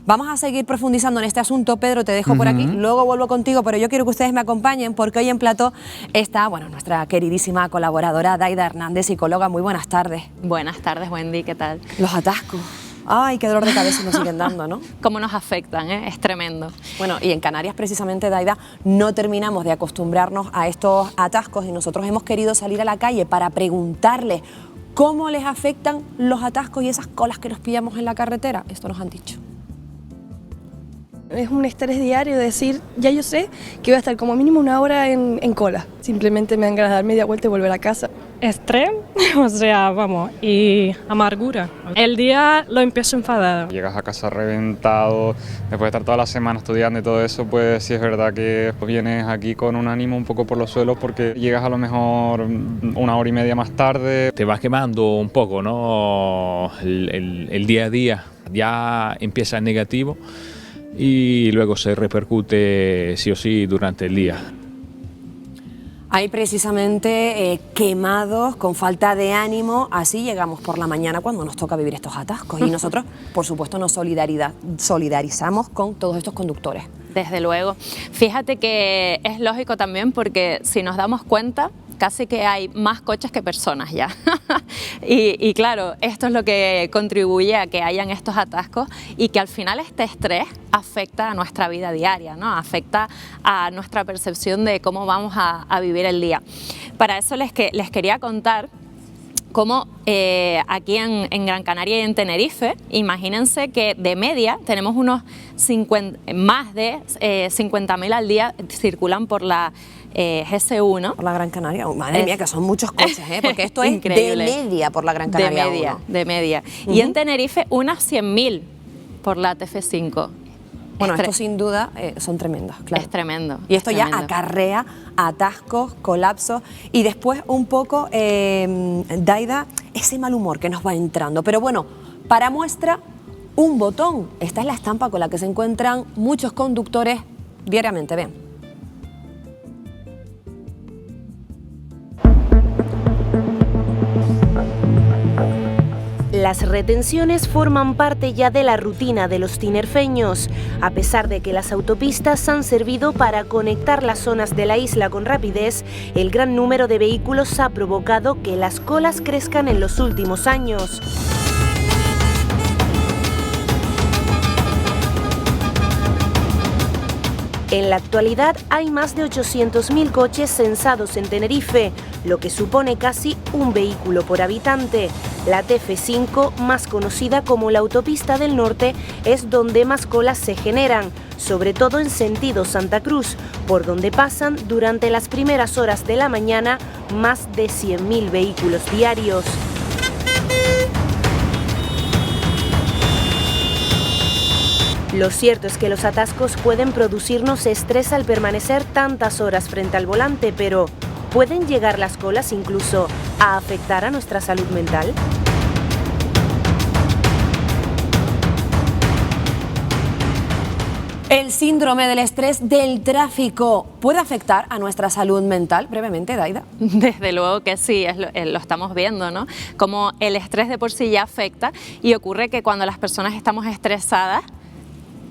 Vamos a seguir profundizando en este asunto. Pedro, te dejo por aquí, luego vuelvo contigo, pero yo quiero que ustedes me acompañen porque hoy en plató está, bueno, nuestra queridísima colaboradora Daida Hernández, psicóloga. Muy buenas tardes. Buenas tardes, Wendy, ¿qué tal? Los atascos. Ay, qué dolor de cabeza nos siguen dando, ¿no? ¿Cómo nos afectan? Es tremendo. Bueno, y en Canarias precisamente, Daida, no terminamos de acostumbrarnos a estos atascos y nosotros hemos querido salir a la calle para preguntarles cómo les afectan los atascos y esas colas que nos pillamos en la carretera. Esto nos han dicho. Es un estrés diario decir, ya yo sé que voy a estar como mínimo una hora en cola. Simplemente me dan ganas de dar media vuelta y volver a casa. Estrés, o sea, vamos, y amargura. El día lo empiezo enfadado. Llegas a casa reventado, después de estar toda la semana estudiando y todo eso, pues sí es verdad que vienes aquí con un ánimo un poco por los suelos porque llegas a lo mejor una hora y media más tarde. Te vas quemando un poco, ¿no? El día a día ya empieza en negativo y luego se repercute sí o sí durante el día. Hay precisamente quemados, con falta de ánimo, así llegamos por la mañana cuando nos toca vivir estos atascos. Y nosotros, por supuesto, nos solidarizamos con todos estos conductores. Desde luego. Fíjate que es lógico también porque si nos damos cuenta, casi que hay más coches que personas ya. y claro, esto es lo que contribuye a que hayan estos atascos y que al final este estrés afecta a nuestra vida diaria, ¿no? Afecta a nuestra percepción de cómo vamos a vivir el día. Para eso les quería contar cómo aquí en Gran Canaria y en Tenerife, imagínense que de media tenemos más de 50.000 al día circulan por la GS1. Por la Gran Canaria. Oh, madre mía, que son muchos coches, porque esto es increíble. De media por la Gran Canaria. De media. Y en Tenerife unas 100.000 por la TF5. Bueno, esto sin duda son tremendos, claro. Es tremendo. Y esto ya acarrea atascos, colapsos y después un poco, Daida, ese mal humor que nos va entrando. Pero bueno, para muestra, un botón. Esta es la estampa con la que se encuentran muchos conductores diariamente, ven. Las retenciones forman parte ya de la rutina de los tinerfeños, a pesar de que las autopistas han servido para conectar las zonas de la isla con rapidez. El gran número de vehículos ha provocado que las colas crezcan en los últimos años. En la actualidad hay más de 800.000 coches censados en Tenerife, lo que supone casi un vehículo por habitante. La TF5, más conocida como la autopista del norte, es donde más colas se generan, sobre todo en sentido Santa Cruz, por donde pasan durante las primeras horas de la mañana más de 100.000 vehículos diarios. Lo cierto es que los atascos pueden producirnos estrés al permanecer tantas horas frente al volante, pero ¿pueden llegar las colas incluso a afectar a nuestra salud mental? El síndrome del estrés del tráfico puede afectar a nuestra salud mental, brevemente, Daida. Desde luego que sí, lo estamos viendo, ¿no? Como el estrés de por sí ya afecta y ocurre que cuando las personas estamos estresadas,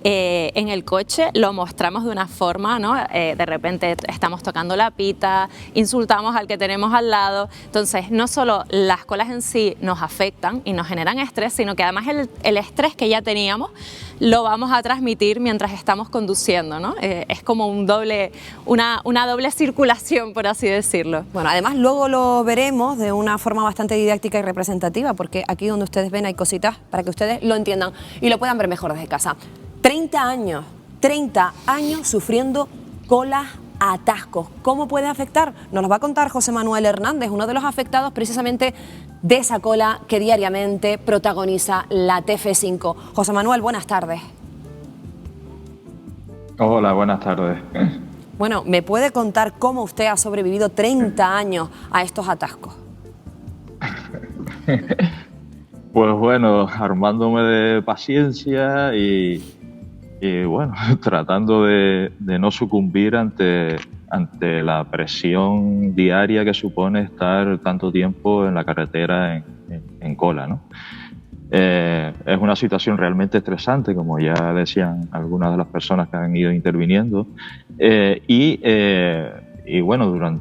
en el coche lo mostramos de una forma, ¿no? De repente estamos tocando la pita, insultamos al que tenemos al lado. Entonces, no solo las colas en sí nos afectan y nos generan estrés, sino que además el estrés que ya teníamos lo vamos a transmitir mientras estamos conduciendo, ¿no? Es como una doble circulación, por así decirlo. Bueno, además luego lo veremos de una forma bastante didáctica y representativa, porque aquí donde ustedes ven hay cositas para que ustedes lo entiendan y lo puedan ver mejor desde casa. 30 años sufriendo colas, atascos. ¿Cómo puede afectar? Nos lo va a contar José Manuel Hernández, uno de los afectados precisamente de esa cola que diariamente protagoniza la TF5. José Manuel, buenas tardes. Hola, buenas tardes. Bueno, ¿me puede contar cómo usted ha sobrevivido 30 años a estos atascos? Pues bueno, armándome de paciencia y bueno, tratando de no sucumbir ante la presión diaria que supone estar tanto tiempo en la carretera en cola, ¿no? Es una situación realmente estresante, como ya decían algunas de las personas que han ido interviniendo, y bueno,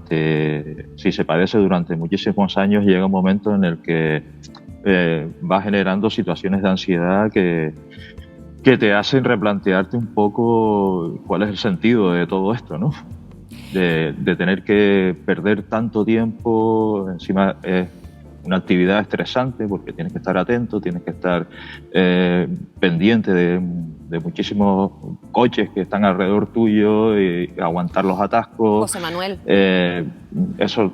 si se padece durante muchísimos años, llega un momento en el que va generando situaciones de ansiedad que te hacen replantearte un poco cuál es el sentido de todo esto, ¿no? De tener que perder tanto tiempo, encima es una actividad estresante porque tienes que estar atento, tienes que estar pendiente de muchísimos coches que están alrededor tuyo y aguantar los atascos. José Manuel. Eso,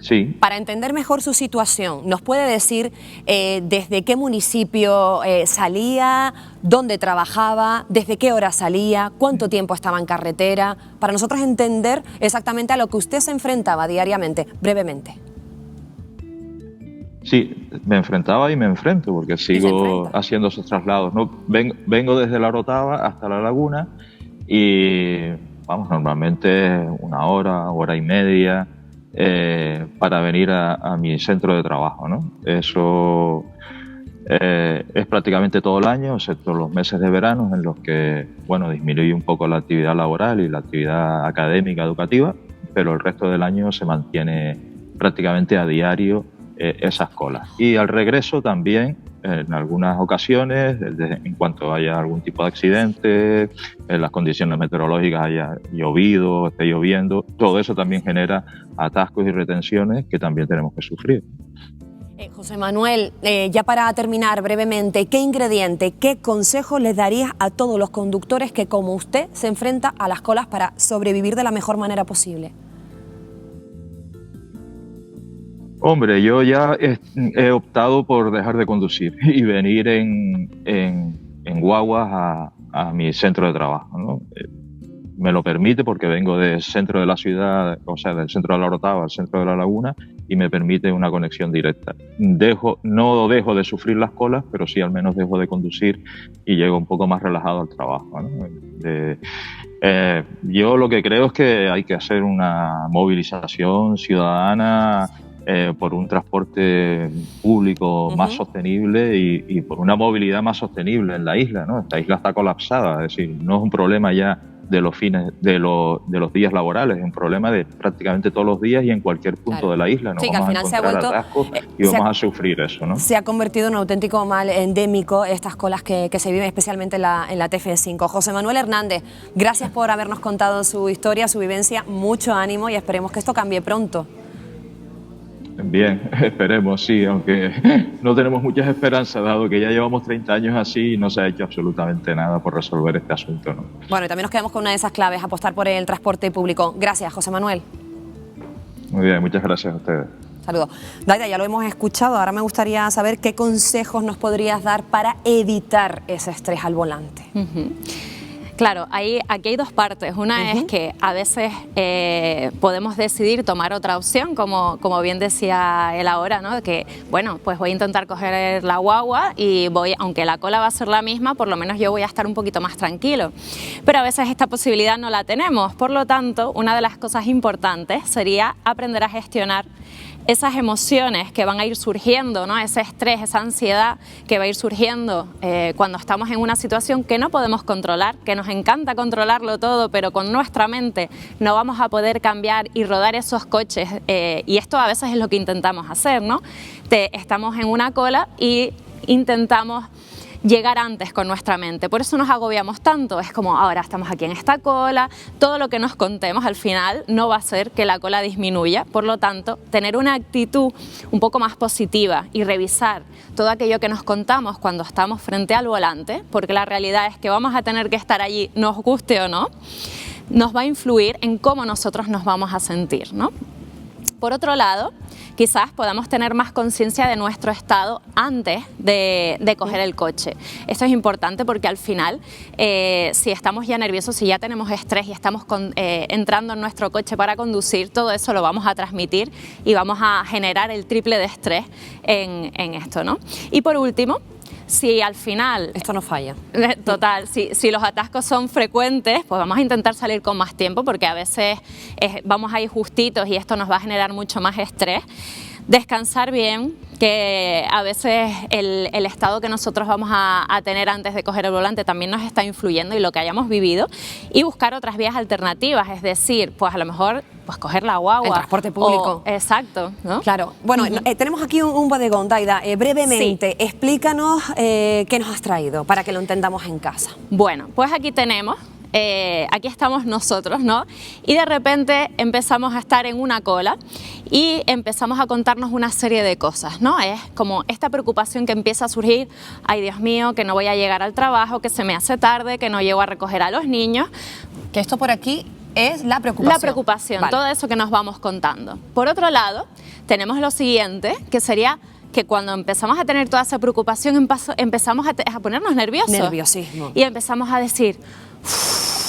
sí. Para entender mejor su situación, ¿nos puede decir desde qué municipio salía, dónde trabajaba, desde qué hora salía, cuánto tiempo estaba en carretera? Para nosotros entender exactamente a lo que usted se enfrentaba diariamente, brevemente. Sí, me enfrentaba y me enfrento porque sigo haciendo esos traslados, ¿no? Vengo desde La Orotava hasta La Laguna y, vamos, normalmente una hora y media para venir a mi centro de trabajo, ¿no? Eso es prácticamente todo el año, excepto los meses de verano en los que, bueno, disminuye un poco la actividad laboral y la actividad académica, educativa, pero el resto del año se mantiene prácticamente a diario esas colas. Y al regreso también, en algunas ocasiones, en cuanto haya algún tipo de accidente, en las condiciones meteorológicas haya llovido, esté lloviendo, todo eso también genera atascos y retenciones que también tenemos que sufrir. José Manuel, ya para terminar brevemente, ¿qué ingrediente, qué consejo les darías a todos los conductores que, como usted, se enfrenta a las colas para sobrevivir de la mejor manera posible? Hombre, yo ya he optado por dejar de conducir y venir en guaguas a mi centro de trabajo, ¿no? Me lo permite porque vengo del centro de la ciudad, o sea, del centro de La Orotava al centro de La Laguna, y me permite una conexión directa. No dejo de sufrir las colas, pero sí al menos dejo de conducir y llego un poco más relajado al trabajo, ¿no? Yo lo que creo es que hay que hacer una movilización ciudadana por un transporte público más sostenible y por una movilidad más sostenible en la isla, ¿no? Esta isla está colapsada, es decir, no es un problema ya de los los días laborales, es un problema de prácticamente todos los días y en cualquier punto de la isla. Nos vamos a encontrar atascos y vamos a sufrir eso, ¿no? Se ha convertido en un auténtico mal endémico estas colas que se viven especialmente en la TF5. José Manuel Hernández, gracias por habernos contado su historia, su vivencia, mucho ánimo y esperemos que esto cambie pronto. Bien, esperemos, sí, aunque no tenemos muchas esperanzas, dado que ya llevamos 30 años así y no se ha hecho absolutamente nada por resolver este asunto, ¿no? Bueno, y también nos quedamos con una de esas claves, apostar por el transporte público. Gracias, José Manuel. Muy bien, muchas gracias a ustedes. Saludos. Daida, ya lo hemos escuchado, ahora me gustaría saber qué consejos nos podrías dar para evitar ese estrés al volante. Claro, aquí hay dos partes. Una es que a veces podemos decidir tomar otra opción, como bien decía él ahora, ¿no? Que, bueno, pues voy a intentar coger la guagua y aunque la cola va a ser la misma, por lo menos yo voy a estar un poquito más tranquilo. Pero a veces esta posibilidad no la tenemos. Por lo tanto, una de las cosas importantes sería aprender a gestionar esas emociones que van a ir surgiendo, ¿no? Ese estrés, esa ansiedad que va a ir surgiendo cuando estamos en una situación que no podemos controlar, que nos encanta controlarlo todo, pero con nuestra mente no vamos a poder cambiar y rodar esos coches. Y esto a veces es lo que intentamos hacer, ¿no? Estamos en una cola y intentamos llegar antes con nuestra mente, por eso nos agobiamos tanto, es como ahora estamos aquí en esta cola, todo lo que nos contemos al final no va a hacer que la cola disminuya, por lo tanto tener una actitud un poco más positiva y revisar todo aquello que nos contamos cuando estamos frente al volante, porque la realidad es que vamos a tener que estar allí, nos guste o no, nos va a influir en cómo nosotros nos vamos a sentir, ¿no? Por otro lado, quizás podamos tener más conciencia de nuestro estado antes de coger el coche. Esto es importante porque al final, si estamos ya nerviosos, si ya tenemos estrés y estamos entrando en nuestro coche para conducir, todo eso lo vamos a transmitir y vamos a generar el triple de estrés en esto, ¿no? Y por último, si al final... Esto no falla. Total, si los atascos son frecuentes, pues vamos a intentar salir con más tiempo porque a veces vamos a ir justitos y esto nos va a generar mucho más estrés. descansar bien, que a veces el estado que nosotros vamos a tener antes de coger el volante también nos está influyendo y lo que hayamos vivido, y buscar otras vías alternativas, es decir, pues a lo mejor pues coger la guagua. El transporte público. Exacto, ¿no? Claro. Bueno, tenemos aquí un bodegón, Daida. Brevemente, explícanos qué nos has traído para que lo entendamos en casa. Bueno, pues aquí tenemos... aquí estamos nosotros, ¿no? Y de repente empezamos a estar en una cola y empezamos a contarnos una serie de cosas, ¿no? Es como esta preocupación que empieza a surgir, ay Dios mío, que no voy a llegar al trabajo, que se me hace tarde, que no llego a recoger a los niños. Que esto por aquí es la preocupación. La preocupación, vale. Todo eso que nos vamos contando. Por otro lado, tenemos lo siguiente, que sería que cuando empezamos a tener toda esa preocupación empezamos a ponernos nerviosos. Nerviosismo. Y empezamos a decir...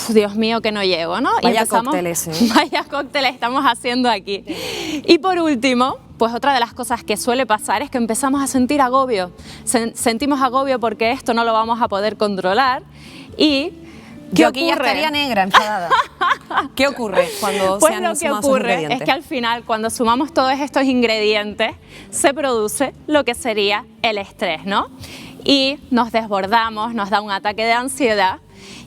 Dios mío, que no llego, ¿no? Vaya cócteles, ¿eh? Vaya cócteles estamos haciendo aquí. Y por último, pues otra de las cosas que suele pasar es que empezamos a sentir agobio. Sentimos agobio porque esto no lo vamos a poder controlar y... Yo aquí ya estaría negra, enfadada. ¿Qué ocurre cuando pues se han lo que sumado ocurre esos ingredientes? es que al final, cuando sumamos todos estos ingredientes, se produce lo que sería el estrés, ¿no? Y nos desbordamos, nos da un ataque de ansiedad.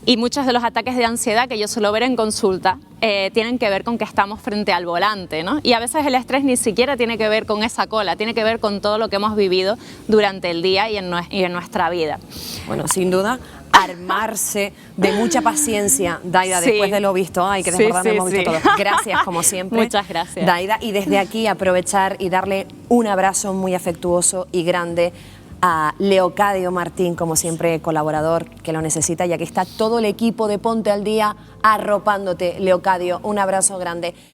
Y muchos de los ataques de ansiedad que yo suelo ver en consulta tienen que ver con que estamos frente al volante, ¿no? Y a veces el estrés ni siquiera tiene que ver con esa cola, tiene que ver con todo lo que hemos vivido durante el día y en nuestra vida. Bueno, sin duda, armarse de mucha paciencia, Daida, Sí. después de lo visto. Ay, que desbordando hemos visto todos. Gracias, como siempre. Muchas gracias. Daida, y desde aquí aprovechar y darle un abrazo muy afectuoso y grande a Leocadio Martín, como siempre colaborador que lo necesita, y aquí está todo el equipo de Ponte al Día arropándote. Leocadio, un abrazo grande.